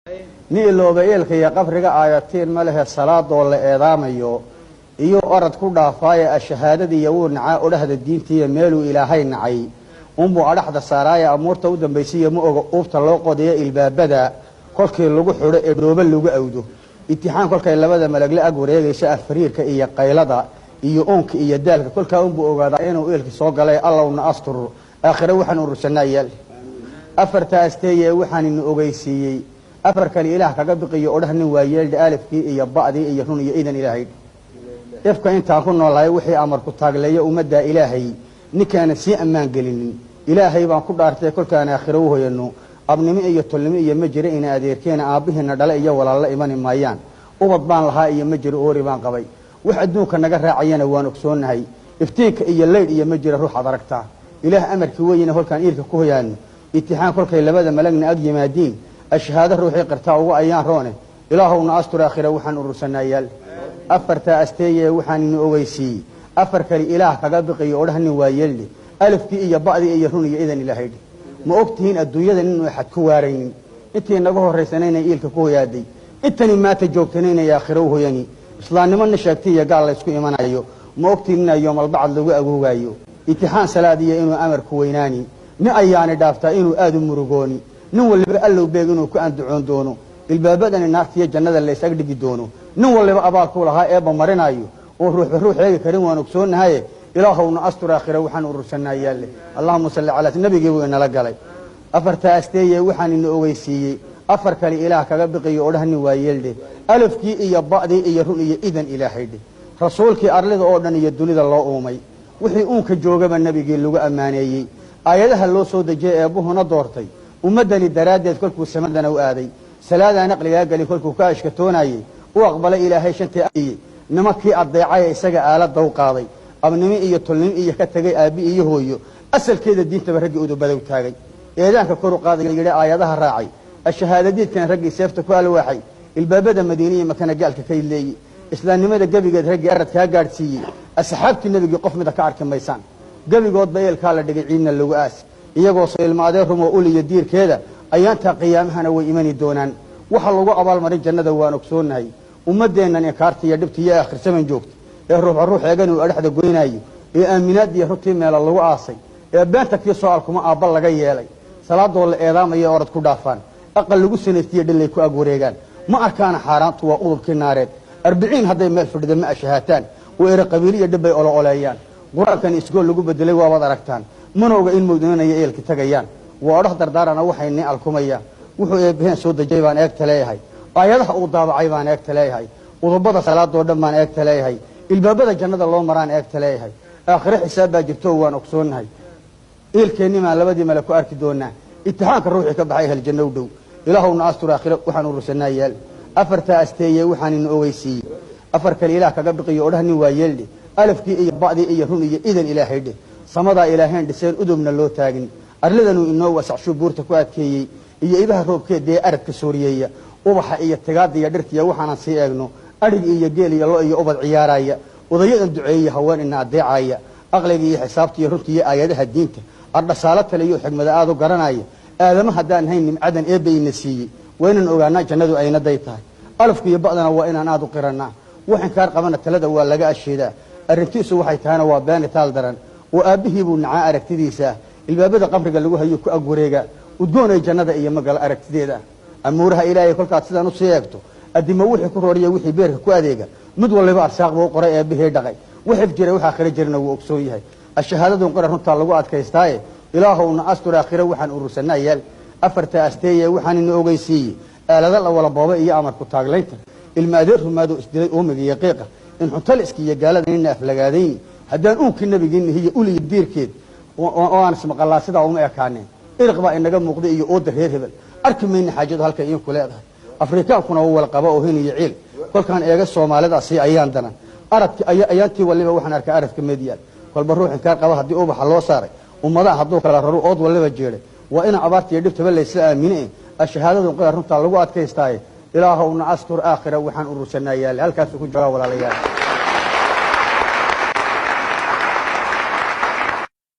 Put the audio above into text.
ni ilooba eelka iyo qabriga aayatiin ma lehe salaadoo la eedaamayo iyo orad ku dhaafaaye shahaadadii uu nacaa odhahda diintiiya meeluu ilaahay nacay unbuu adhaxda saaraaye amuurta u dambaysiiya ma oga uubta loo qodayo ilbaabada kolkii lagu xidho ee dhooba lagu awdo itixaan kolkay labada malag la ag wareegaysa afariirka iyo qaylada iyo oonka iyo daalka kolkaa unbuu ogaadaa inuu eelkii soo galay allowna astur aakhire waxaan urursanaa yaal afarta asteeye waxaan ina ogeysiiyey afar kale ilaah kaga biqiyo odhah nin waa yeeldha alifkii iyo ba'dii iyo run iyo idan ilaahay ifka intaan ku noolahay wixii amar ku taagleeyo ummadda ilaahay ninkaana sii ammaan gelinin ilaahay baan ku dhaartay kolkaan aakhiro u hoyano abnimo iyo tolnimo iyo ma jira ina adeerkeena aabbihiina dhale iyo walaalla imani maayaan ubad baan lahaa iyo ma jiro oori baan qabay wax adduunka naga raacayana waan ogsoonahay iftiinka iyo leydh iyo ma jira ruuxaad aragtaa ilaah amarkii weyna kolkaan iilka ku hoyaano itixaan kolkay labada malagna ag yimaadiin ashahaado ruuxii qirtaa ugu ayaan roone ilaahowna astur aakhira waxaan urursanaa yaal afarta asteeye waxaan ina ogeysiiyey afar kale ilaah kaga biqiyo odhah nin waa yeeldhe alifkii iyo ba'dii iyo run iyo idan ilaahaydhe ma ogtihiin adduunyada inuu axad ku waaraynin intii naga horraysanayna iilka ku hoyaaday intani maanta joogtanayna aakhiro u hoyani islaamnimona sheegtay iyo gaal laysku imanayo ma ogtihiin ina yoomalbacad lagu agoogayo itixaan salaadiya inuu amarku weynaani nin ayaani dhaaftaa inuu aada u murugooni nin waliba allow beeg inuu ku andacoon doono ilbaabadani naartiyo jannada lays ag dhigi doono nin waliba abaalkuu lahaa eebba marinayo oo ruuxba ruux eegi karin waan ogsoonahaye ilaahowna astur aakhira waxaan urursanaa yaalle allahuma salli calaa nabigii buu inala galay afarta asteeye waxaan ina ogeysiiyey afar kale ilaah kaga biqiyo odhah nin waa yeeldhe alifkii iyo ba'dii iyo run iyo idan ilaahaydhe rasuulkii arlida oo dhan iyo dunida loo uumay wixii uunka joogaba nebigii lagu ammaaneeyey aayadaha loo soo dejiyey eebbuhuna doortay ummaddani daraaddeed kolkuu samadana u aaday salaadaan aqligaa gelin kolkuu ka ashkatoonayey u aqbalay ilaahay shantii ayey nimankii addeecaya isaga aalada u qaaday abnimo iyo tolnimo iyo ka tegay aabbi iyo hooyo asalkeeda diintaba raggii udubadow taagay eedaanka kor u qaaday yidhi aayadaha raacay ashahaadadiidkana raggii seefta ku alwaaxay ilbaabada madiina iyo makana gaalka ka leeyey islaamnimada gebigeed raggii aradkaa gaadhsiiyey asxaabtii nebigii qof mida ka arki maysaan gebigoodba eelkaa la dhigay ciidna lagu aas iyagoo soo ilmaadeen rumoo ul iyo diirkeeda ayaantaa qiyaamahana way imani doonaan waxa lagu abaalmarin jannada waan ogsoonahay ummaddeennan inkaarta iyo dhibta iyo akhirsaman joogta ee ruuxa ruux eegan uu adhaxda goynaayo ee aaminaad iyo runtii meela lagu aasay ee beenta kii soo alkuma aabba laga yeelay salaadoo la eedaamaya orad ku dhaafaan aqal lagu sanaystiyo dhillay ku ag wareegaan ma arkaana xaaraantu waa udubkii naareed 40 hadday meel fadhida ma ashahaataan oo ere qabiil iyo dhibbay olo oleeyaan quraankan isgool lagu bedelay waabad aragtaan manowga in mawdinanaya eelka tagayaan waa odhax dardaarana waxayni alkumayaan wuxuu eebbaheen soo dejay baan eegta leeyahay aayadaha uu daabacay baan eegta leeyahay udubada salaadoo dhan baan eegta leeyahay ilbaabada jannada loo maraan eegta leeyahay aakhire xisaab baa jirto waan ogsoonahay eelkeennimaan labadii male ku arki doonaa itixaanka ruuxii ka baxay hel janno u dhow ilaahowna astur aakhire waxaan urursanaa yaal afarta asteeye waxaan ina ogeysiiyey afar kale ilaah kaga biqiyo odhah nin waa yeeldhe alifkii iyo ba'dii iyo run iyo idan ilaahaydhe samadaa ilaaheen dhiseen udubna loo taagin arlidanuu inoo wasaxshuu buurta ku adkeeyey iyo ibaha roobkeedee aradka sooriyeeya ubaxa iyo tigaada iyo dhirtiya waxaanan sii eegno adhig iyo geel iyo lo iyo ubad ciyaaraya odayadan duceeya haween ina adeecaya aqliga iyo xisaabta iyo runta iyo aayadaha diinta ardhasaalo tale iyo xigmada aad u garanaya aadama haddaan hayn nimcadan eebba ina siiyey waa inaan ogaanaa jannadu aynaday tahay alafku iyo ba'dana waa inaan aad u qirannaa wax inkaar qabana talada waa laga asheedaa arrintiisu waxay tahayna waa beeni taal daran oo aabbihii buu nacaa aragtidiisa ilbaabada qabriga lagu hayo ku ag wareega udgoonay jannada iyo magala aragtideeda amuuraha ilaahay kolkaad sidaan u sii eegto addimo wixii ku rooriya wixii beerka ku adeega mid waliba arsaaq buu qoray eebbihii dhaqay wixif jiray waxaa khira jirna wuu ogsoon yahay ashahaadadun qira runtaa lagu adkaystaaye ilaahowna astur aakhire waxaan urursanaa yaal afarta asteeye waxaan ina ogeysiiyey aalada la wala booba iyo amarku taaglaynta ilma adeer rumaadoo isdilay uumiga iyo qiiqa in xuntaliska iyo gaalada nina aflagaadayni haddaan uunkii nabigiina hiyo uliyo diirkeed oo aan ismaqallaa sidaa uma ekaaneen iriq baa inaga muuqday iyo ooda reer hebel arki mayna xaajadu halkay idinku leedahay afrikaankuna waa wala qaba oo hin iyo ciil kolkaan eega soomaalidaasi ayaan danan aradki ayaantii waliba waxaan arkaa aradka meedyaal kolba ruux inkaar qaba haddii ubaxa loo saaray ummadaha hadduu kala raro ood waliba jeeday waa inaan abaarta iyo dhibtaba laysla aamine ashahaadadun qira runtaa lagu adkaystaaye ilaahowna astur aakhira waxaan urursanaa yaale halkaasuu ku jiraa walaalayaal